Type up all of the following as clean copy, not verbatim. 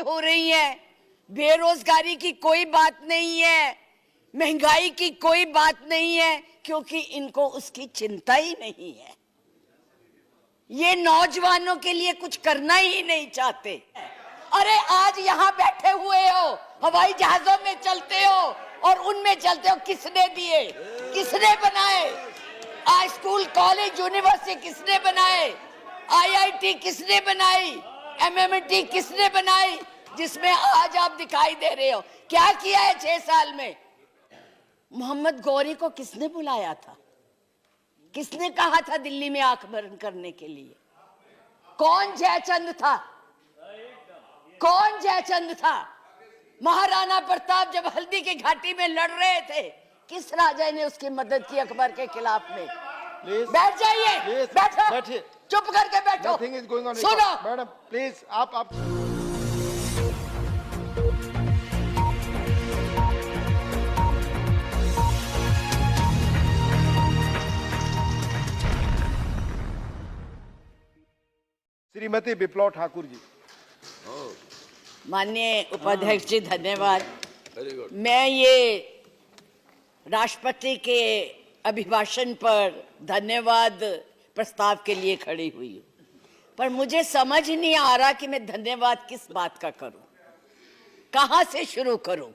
हो रही हैं, बेरोजगारी की कोई बात नहीं है, महंगाई की कोई बात नहीं है, क्योंकि इनको उसकी चिंता ही नहीं है। ये नौजवानों के लिए कुछ करना ही नहीं चाहते। अरे आज यहाँ बैठे हुए हो, हवाई जहाजों में चलते हो और उनमें चलते हो, किसने दिए, किसने बनाए? आज स्कूल कॉलेज यूनिवर्सिटी किसने बनाए? आईआईटी किसने बनाई? एमएमटी किसने बनाई? जिसमें आज आप दिखाई दे रहे हो। क्या किया है 6 साल में? मोहम्मद गौरी को किसने बुलाया था? किसने कहा था दिल्ली में आंख बंद करने के लिए? कौन जयचंद था? कौन जयचंद था? महाराणा प्रताप जब हल्दी की घाटी में लड़ रहे थे, किस राजा ने उसकी मदद की अकबर के खिलाफ में? बैठ जाइए, बैठो, चुप करके बैठो। सुनो मैडम प्लीज, आप श्रीमती बिप्लव ठाकुर जी। माननीय उपाध्यक्ष जी, धन्यवाद। मैं ये राष्ट्रपति के अभिभाषण पर धन्यवाद प्रस्ताव के लिए खड़ी हुई हूँ, पर मुझे समझ नहीं आ रहा कि मैं धन्यवाद किस बात का करूं, कहां से शुरू करूं।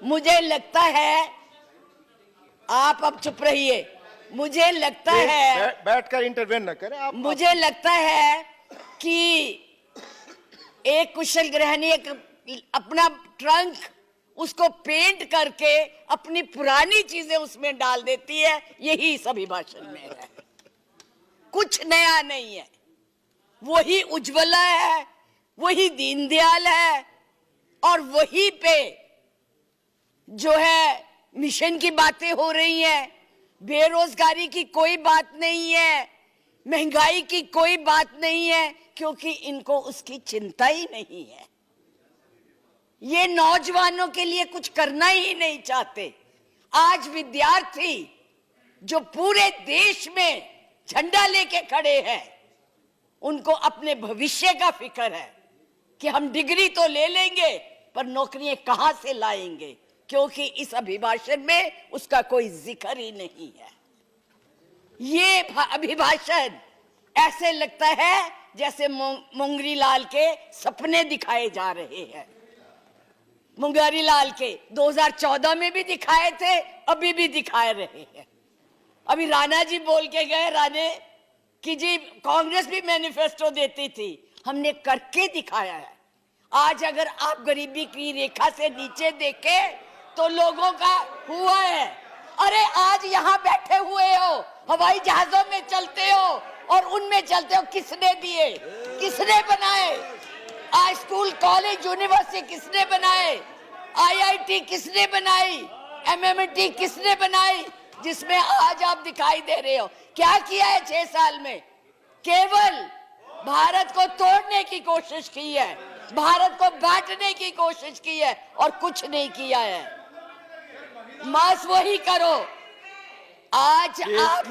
मुझे लगता है, आप अब चुप रहिए, मुझे लगता है बैठकर इंटरवेन न करें आप। मुझे लगता है कि एक कुशल गृहिणी अपना ट्रंक उसको पेंट करके अपनी पुरानी चीजें उसमें डाल देती है। यही इस अभिभाषण में है, कुछ नया नहीं है। वही उज्ज्वला है, वही दीनदयाल है, और वही पे जो है मिशन की बातें हो रही हैं। बेरोजगारी की कोई बात नहीं है, महंगाई की कोई बात नहीं है, क्योंकि इनको उसकी चिंता ही नहीं है। ये नौजवानों के लिए कुछ करना ही नहीं चाहते। आज विद्यार्थी जो पूरे देश में झंडा लेके खड़े हैं, उनको अपने भविष्य का फिक्र है कि हम डिग्री तो ले लेंगे, पर नौकरियां कहां से लाएंगे, क्योंकि इस अभिभाषण में उसका कोई जिक्र ही नहीं है। ये अभिभाषण ऐसे लगता है जैसे मुंगरी लाल के सपने दिखाए जा रहे हैं। मुंगरी लाल के 2014 में भी दिखाए थे, अभी भी दिखाए रहे हैं। अभी राणा जी बोल के गए, राणे कि जी कांग्रेस भी मैनिफेस्टो देती थी, हमने करके दिखाया है। आज अगर आप गरीबी की रेखा से नीचे देखें तो लोगों का हुआ है। अरे आज यहाँ बैठे हुए हो, हवाई जहाजों में चलते हो और उनमें चलते हो, किसने दिए, किसने बनाए? आज स्कूल कॉलेज यूनिवर्सिटी किसने बनाए? आईआईटी किसने बनाई? एमएमटी किसने बनाई? जिसमें आज आप दिखाई दे रहे हो। क्या किया है 6 साल में? केवल भारत को तोड़ने की कोशिश की है, भारत को बांटने की कोशिश की है, और कुछ नहीं किया है। बस वही करो। आज आप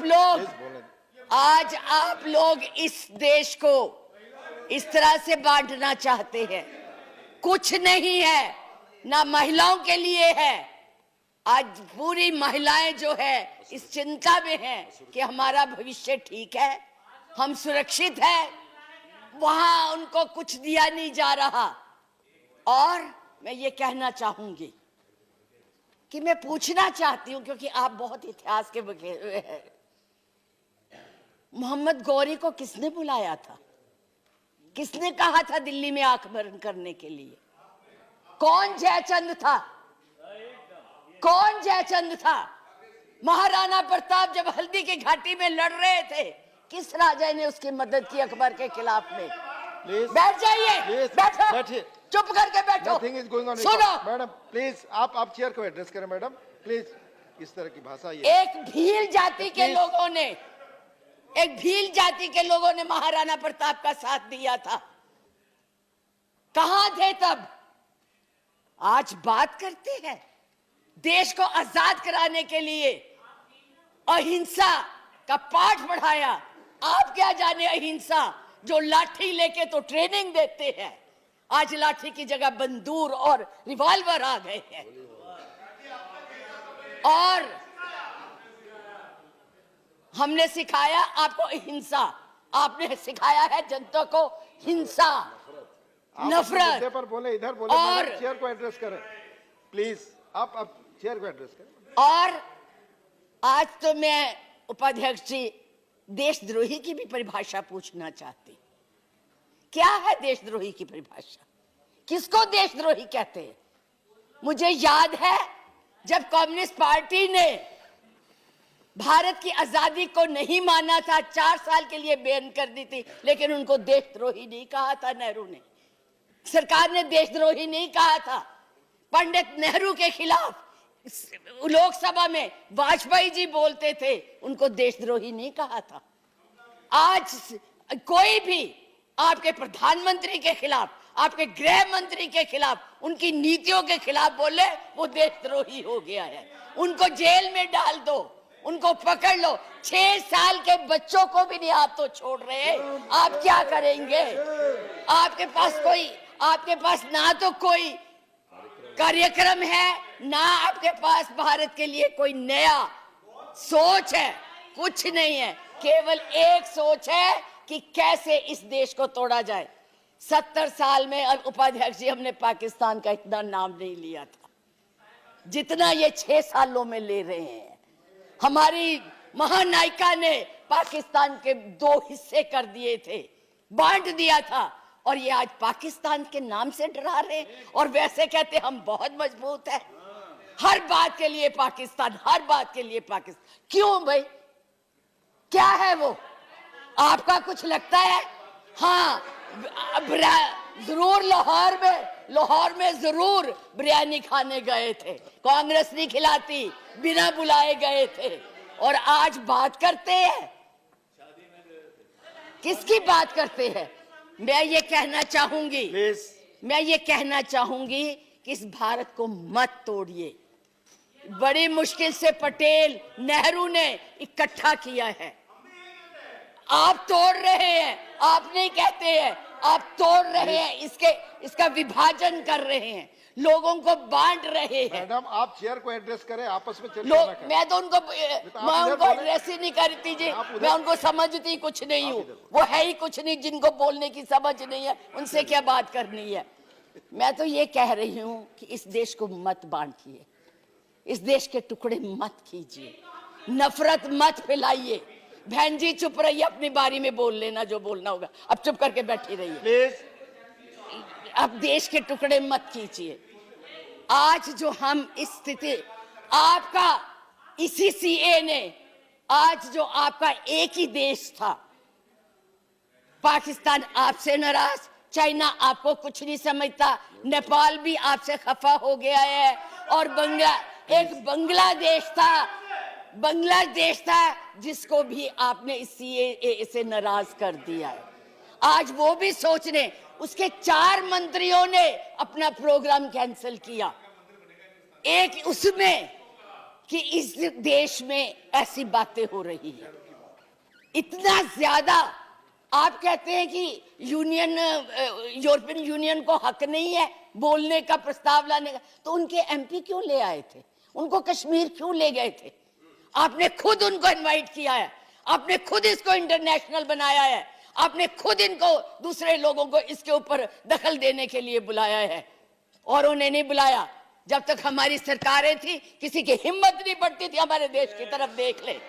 लोग इस देश को इस तरह से बांटना चाहते हैं। कुछ नहीं है, ना महिलाओं के लिए है। आज पूरी महिलाएं जो है इस चिंता में हैं कि हमारा भविष्य ठीक है, हम सुरक्षित है, वहां उनको कुछ दिया नहीं जा रहा। और मैं ये कहना चाहूंगी कि मैं पूछना चाहती हूं, क्योंकि आप बहुत इतिहास के बखे हुए हैं, मोहम्मद गौरी को किसने बुलाया था? किसने कहा था दिल्ली में आंख बंद करने के लिए? कौन जयचंद था? कौन जयचंद था? महाराणा प्रताप जब हल्दी की घाटी में लड़ रहे थे, किस राजा ने उसकी मदद की अकबर के खिलाफ में? बैठ जाइए, बैठो, चुप करके बैठो। सुनो मैडम प्लीज, आप चेयर को एड्रेस करें। मैडम प्लीज, इस तरह की भाषा ये एक भील जाति के लोगों ने, एक भील जाति के लोगों ने महाराणा प्रताप का साथ दिया था। कहां थे तब? आज बात करते हैं देश को आजाद कराने के लिए अहिंसा का पाठ पढ़ाया। आप क्या जाने अहिंसा, जो लाठी लेके तो ट्रेनिंग देते हैं। आज लाठी की जगह बंदूक और रिवॉल्वर आ गए हैं। और हमने सिखाया आपको हिंसा, आपने सिखाया है जनता को हिंसा, नफरत। मुद्दे पर बोले, इधर बोले, और मैडम चेयर को एड्रेस करें प्लीज। आप चेयर को एड्रेस करें। और आज तो मैं उपाध्यक्ष जी देशद्रोही की भी परिभाषा पूछना चाहती। क्या है देशद्रोही की परिभाषा? किसको देशद्रोही कहते हैं? मुझे याद है जब कम्युनिस्ट पार्टी ने भारत की आजादी को नहीं माना था, 4 साल के लिए बैन कर दी थी, लेकिन उनको देशद्रोही नहीं कहा था नेहरू ने। सरकार ने देशद्रोही नहीं कहा था। पंडित नेहरू के खिलाफ लोकसभा में वाजपेयी जी बोलते थे, उनको देशद्रोही नहीं कहा था। आज कोई भी आपके प्रधानमंत्री के खिलाफ, आपके गृह मंत्री के खिलाफ, उनकी नीतियों के खिलाफ बोले, वो देशद्रोही हो गया है। उनको जेल में डाल दो, उनको पकड़ लो। 6 साल के बच्चों को भी नहीं आप तो छोड़ रहे। आप क्या करेंगे? आपके पास ना तो कोई कार्यक्रम है, ना आपके पास भारत के लिए कोई नया सोच है, कुछ नहीं है। केवल एक सोच है कि कैसे इस देश को तोड़ा जाए। 70 साल में उपाध्यक्ष जी हमने पाकिस्तान का इतना नाम नहीं लिया था जितना ये 6 सालों में ले रहे हैं। हमारी महानायिका ने पाकिस्तान के 2 हिस्से कर दिए थे, बांट दिया था, और ये आज पाकिस्तान के नाम से डरा रहे हैं। और वैसे कहते हम बहुत मजबूत है, हर बात के लिए पाकिस्तान, हर बात के लिए पाकिस्तान। क्यों भाई? क्या है वो? आपका कुछ लगता है? हाँ, जरूर लाहौर में जरूर बिरयानी खाने गए थे, कांग्रेस नहीं खिलाती, बिना बुलाए गए थे। और आज बात करते हैं, किसकी बात करते हैं? मैं ये कहना चाहूंगी कि इस भारत को मत तोड़िए। बड़ी मुश्किल से पटेल नेहरू ने इकट्ठा किया है, आप तोड़ रहे हैं। आप नहीं कहते हैं, आप तोड़ रहे हैं, इसका विभाजन कर रहे हैं, लोगों को बांट रहे हैं। मैडम आप चेयर को एड्रेस करें, आपस में चर्चा ना करें। मैं उनको एड्रेस ही नहीं करती जी, मैं उनको समझती कुछ नहीं हूँ। वो है ही कुछ नहीं, जिनको बोलने की समझ नहीं है, उनसे क्या बात करनी है। मैं तो ये कह रही हूँ कि इस देश को मत बांटिए, इस देश के टुकड़े मत कीजिए, नफरत मत फैलाइए। बहन जी चुप रहिए, अपनी बारी में बोल लेना जो बोलना होगा, अब चुप करके बैठी रहिए प्लीज। अब देश के टुकड़े मत कीजिए। आज जो हम इस स्थिति, आपका इसी सीए ने, आज जो आपका एक ही देश था, पाकिस्तान आपसे नाराज, चाइना आपको कुछ नहीं समझता, नेपाल भी आपसे खफा हो गया है, और बांग्लादेश था जिसको भी आपने इस सीएए से नाराज कर दिया है। आज वो भी सोच रहे, उसके 4 मंत्रियों ने अपना प्रोग्राम कैंसिल किया, एक उसमें कि इस देश में ऐसी बातें हो रही है। इतना ज्यादा आप कहते हैं कि यूरोपियन यूनियन को हक नहीं है बोलने का, प्रस्ताव लाने का, तो उनके एमपी क्यों ले आए थे? उनको कश्मीर क्यों ले गए थे? आपने खुद उनको इनवाइट किया है, आपने खुद इसको इंटरनेशनल बनाया है, आपने खुद इनको, दूसरे लोगों को इसके ऊपर दखल देने के लिए बुलाया है। और उन्हें नहीं बुलाया जब तक हमारी सरकारें थी, किसी की हिम्मत नहीं पड़ती थी हमारे देश की तरफ देख ले।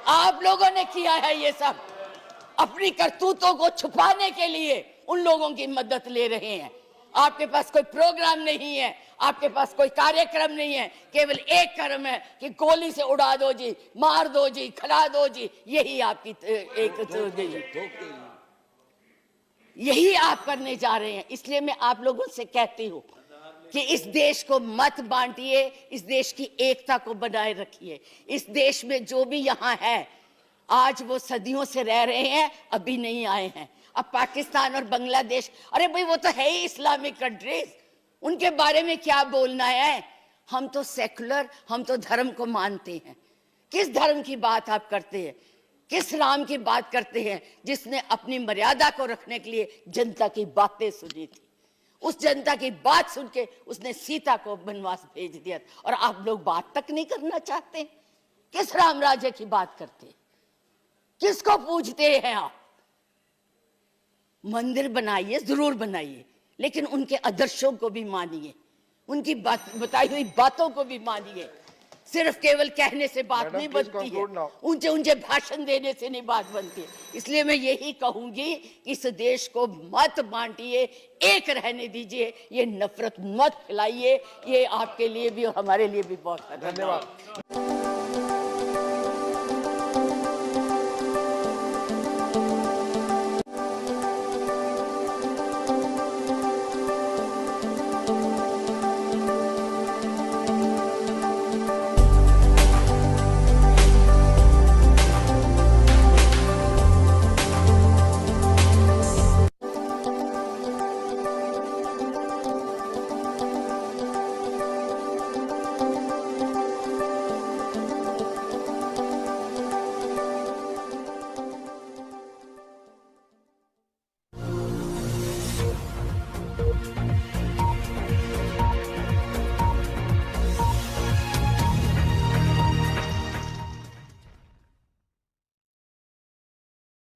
आप लोगों ने किया है ये सब, अपनी करतूतों को छुपाने के लिए उन लोगों की मदद ले रहे हैं। आपके पास कोई प्रोग्राम नहीं है, आपके पास कोई कार्यक्रम नहीं है, केवल एक कर्म है कि गोली से उड़ा दो जी, मार दो जी, खिला दो जी, यही आपकी यही आप करने जा रहे हैं। इसलिए मैं आप लोगों से कहती हूं कि इस देश को मत बांटिए, इस देश की एकता को बनाए रखिए। इस देश में जो भी यहाँ है, आज वो सदियों से रह रहे हैं, अभी नहीं आए हैं। अब पाकिस्तान और बांग्लादेश, अरे भाई वो तो है ही इस्लामिक कंट्रीज, उनके बारे में क्या बोलना है? हम तो सेकुलर, हम तो धर्म को मानते हैं। किस धर्म की बात आप करते हैं? किस राम की बात करते हैं जिसने अपनी मर्यादा को रखने के लिए जनता की बातें सुनी थी? उस जनता की बात सुन के उसने सीता को वनवास भेज दिया, और आप लोग बात तक नहीं करना चाहते। किस राम राज्य की बात करते, किसको पूजते हैं आप? मंदिर बनाइए, जरूर बनाइए, लेकिन उनके आदर्शों को भी मानिए, उनकी बताई हुई बातों को भी मानिए। सिर्फ केवल कहने से बात Madam, नहीं please बनती है, conclude now. ऊंचे ऊंचे भाषण देने से नहीं बात बनती है। इसलिए मैं यही कहूंगी कि इस देश को मत बांटिए, एक रहने दीजिए, ये नफरत मत फैलाइए। ये आपके लिए भी और हमारे लिए भी बहुत खतरनाक है। धन्यवाद।